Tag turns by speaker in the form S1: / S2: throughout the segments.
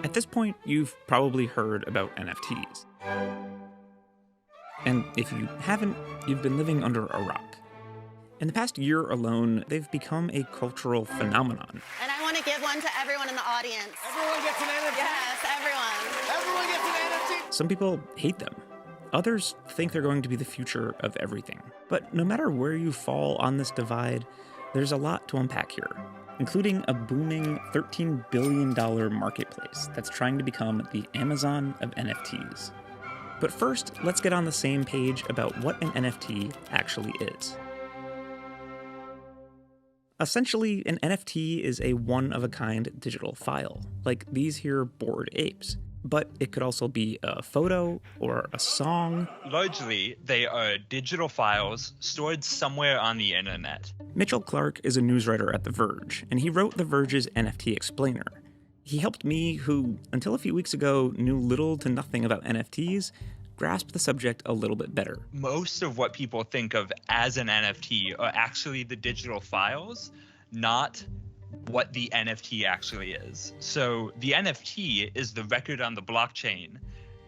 S1: At this point, you've probably heard about NFTs. And if you haven't, you've been living under a rock. In the past year alone, they've become a cultural phenomenon.
S2: And I want to give one to everyone in the audience.
S3: Everyone gets an NFT?
S2: Yes, everyone.
S3: Everyone gets an NFT?
S1: Some people hate them. Others think they're going to be the future of everything. But no matter where you fall on this divide, there's a lot to unpack here, including a booming $13 billion marketplace that's trying to become the Amazon of NFTs. But first, let's get on the same page about what an NFT actually is. Essentially, an NFT is a one-of-a-kind digital file, like these here Bored Apes. But it could also be a photo or a song.
S4: Largely, they are digital files stored somewhere on the internet.
S1: Mitchell Clark is a news writer at The Verge, and he wrote The Verge's NFT Explainer. He helped me, who, until a few weeks ago, knew little to nothing about NFTs, grasp the subject a little bit better.
S4: Most of what people think of as an NFT are actually the digital files, not what the NFT actually is. So the NFT is the record on the blockchain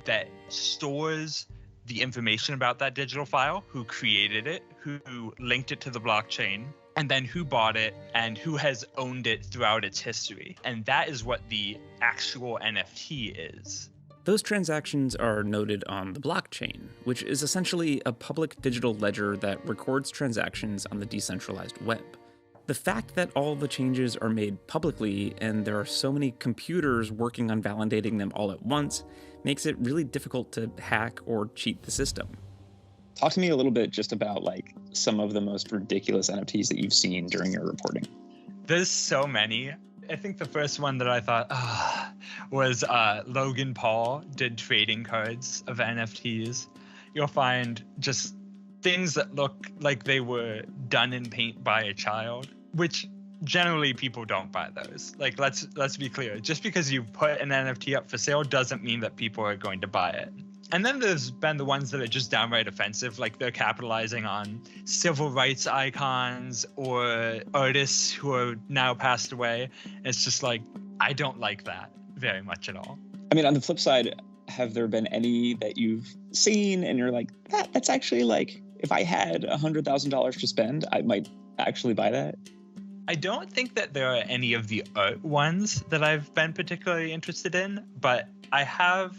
S4: that stores the information about that digital file, who created it, who linked it to the blockchain, and then who bought it and who has owned it throughout its history. And that is what the actual NFT is.
S1: Those transactions are noted on the blockchain, which is essentially a public digital ledger that records transactions on the decentralized web. The fact that all the changes are made publicly and there are so many computers working on validating them all at once makes it really difficult to hack or cheat the system.
S5: Talk to me a little bit just about like some of the most ridiculous NFTs that you've seen during your reporting.
S4: There's so many. I think the first one that I thought was Logan Paul did trading cards of NFTs. You'll find just things that look like they were done in paint by a child, which generally people don't buy those. Like, let's be clear. Just because you put an NFT up for sale doesn't mean that people are going to buy it. And then there's been the ones that are just downright offensive, like they're capitalizing on civil rights icons or artists who are now passed away. It's just like, I don't like that very much at all.
S5: I mean, on the flip side, have there been any that you've seen and you're like, that's actually like, if I had $100,000 to spend, I might actually buy that?
S4: I don't think that there are any of the art ones that I've been particularly interested in, but I have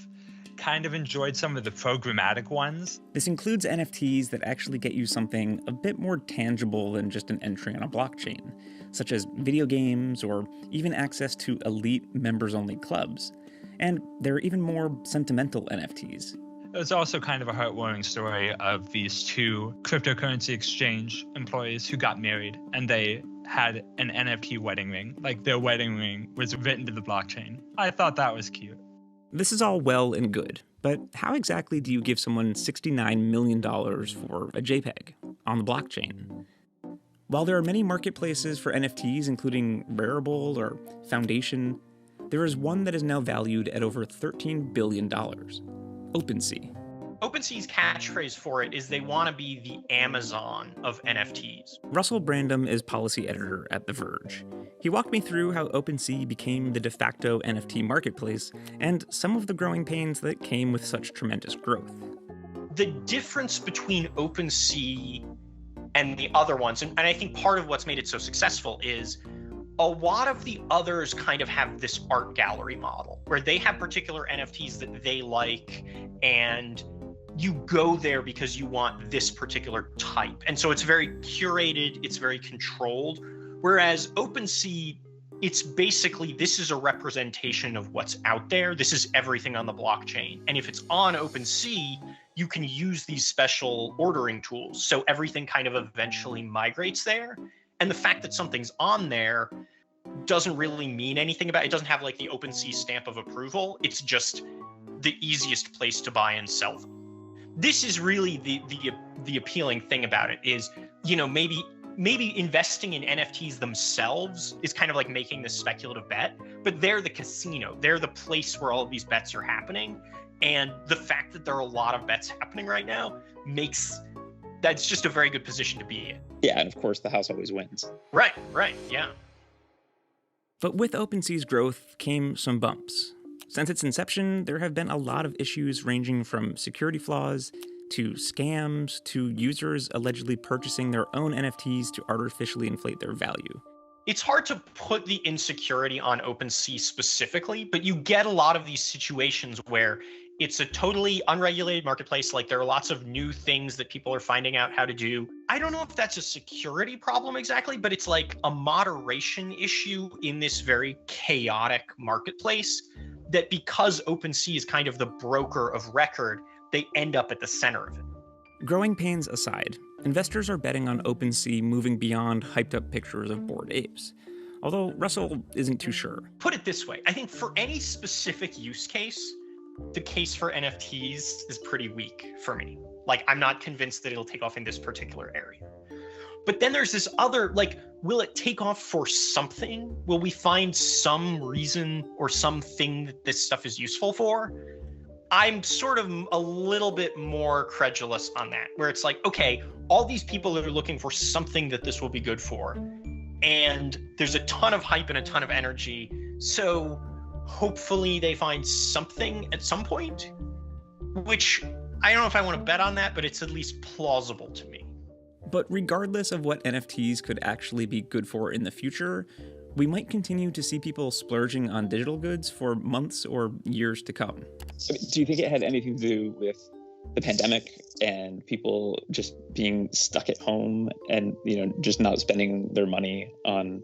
S4: kind of enjoyed some of the programmatic ones.
S1: This includes NFTs that actually get you something a bit more tangible than just an entry on a blockchain, such as video games or even access to elite members-only clubs. And there are even more sentimental NFTs.
S4: There's also kind of a heartwarming story of these two cryptocurrency exchange employees who got married and they had an NFT wedding ring. Like their wedding ring was written to the blockchain. I thought that was cute.
S1: This is all well and good, but how exactly do you give someone $69 million for a JPEG on the blockchain? While there are many marketplaces for NFTs, including Rarible or Foundation, there is one that is now valued at over $13 billion, OpenSea.
S6: OpenSea's catchphrase for it is they want to be the Amazon of NFTs.
S1: Russell Brandom is policy editor at The Verge. He walked me through how OpenSea became the de facto NFT marketplace and some of the growing pains that came with such tremendous growth.
S6: The difference between OpenSea and the other ones, and I think part of what's made it so successful is a lot of the others kind of have this art gallery model where they have particular NFTs that they like and you go there because you want this particular type. And so it's very curated, it's very controlled. Whereas OpenSea, it's basically, this is a representation of what's out there. This is everything on the blockchain. And if it's on OpenSea, you can use these special ordering tools. So everything kind of eventually migrates there. And the fact that something's on there doesn't really mean anything about it. It doesn't have like the OpenSea stamp of approval. It's just the easiest place to buy and sell them. This is really the appealing thing about it is, you know, maybe investing in NFTs themselves is kind of like making this speculative bet, but they're the casino. They're the place where all of these bets are happening. And the fact that there are a lot of bets happening right now that's just a very good position to be in.
S5: Yeah, and of course the house always wins.
S6: Right, yeah.
S1: But with OpenSea's growth came some bumps. Since its inception, there have been a lot of issues ranging from security flaws to scams to users allegedly purchasing their own NFTs to artificially inflate their value.
S6: It's hard to put the insecurity on OpenSea specifically, but you get a lot of these situations where it's a totally unregulated marketplace. Like there are lots of new things that people are finding out how to do. I don't know if that's a security problem exactly, but it's like a moderation issue in this very chaotic marketplace that because OpenSea is kind of the broker of record, they end up at the center of it.
S1: Growing pains aside, investors are betting on OpenSea moving beyond hyped-up pictures of bored apes. Although Russell isn't too sure.
S6: Put it this way, I think for any specific use case, the case for NFTs is pretty weak for me. Like, I'm not convinced that it'll take off in this particular area. But then there's this other, like, will it take off for something? Will we find some reason or something that this stuff is useful for? I'm sort of a little bit more credulous on that, where it's like, okay, all these people are looking for something that this will be good for. And there's a ton of hype and a ton of energy. So hopefully they find something at some point, which I don't know if I want to bet on that, but it's at least plausible to me.
S1: But regardless of what NFTs could actually be good for in the future, we might continue to see people splurging on digital goods for months or years to come.
S5: Do you think it had anything to do with the pandemic and people just being stuck at home and, just not spending their money on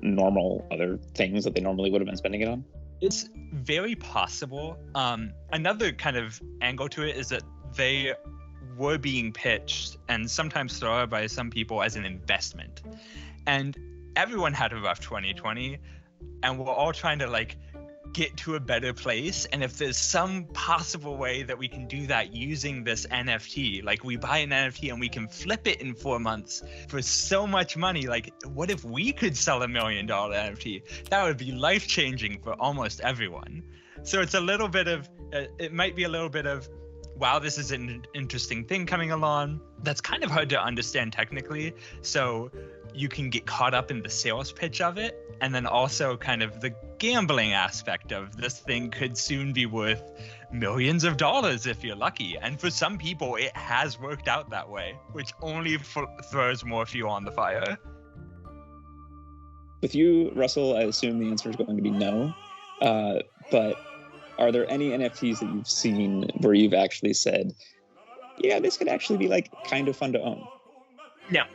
S5: normal other things that they normally would have been spending it on?
S4: It's very possible. Another kind of angle to it is that they were being pitched and sometimes thought by some people as an investment. And everyone had a rough 2020 and we're all trying to get to a better place. And if there's some possible way that we can do that using this NFT, like we buy an NFT and we can flip it in 4 months for so much money, what if we could sell $1 million NFT? That would be life-changing for almost everyone. So it's a little bit of, it might be a little bit of, wow, this is an interesting thing coming along. That's kind of hard to understand technically. So you can get caught up in the sales pitch of it. And then also kind of the gambling aspect of this thing could soon be worth millions of dollars if you're lucky. And for some people, it has worked out that way, which only throws more fuel on the fire.
S5: With you, Russell, I assume the answer is going to be no. But are there any NFTs that you've seen where you've actually said, yeah, this could actually be kind of fun to own?
S6: No.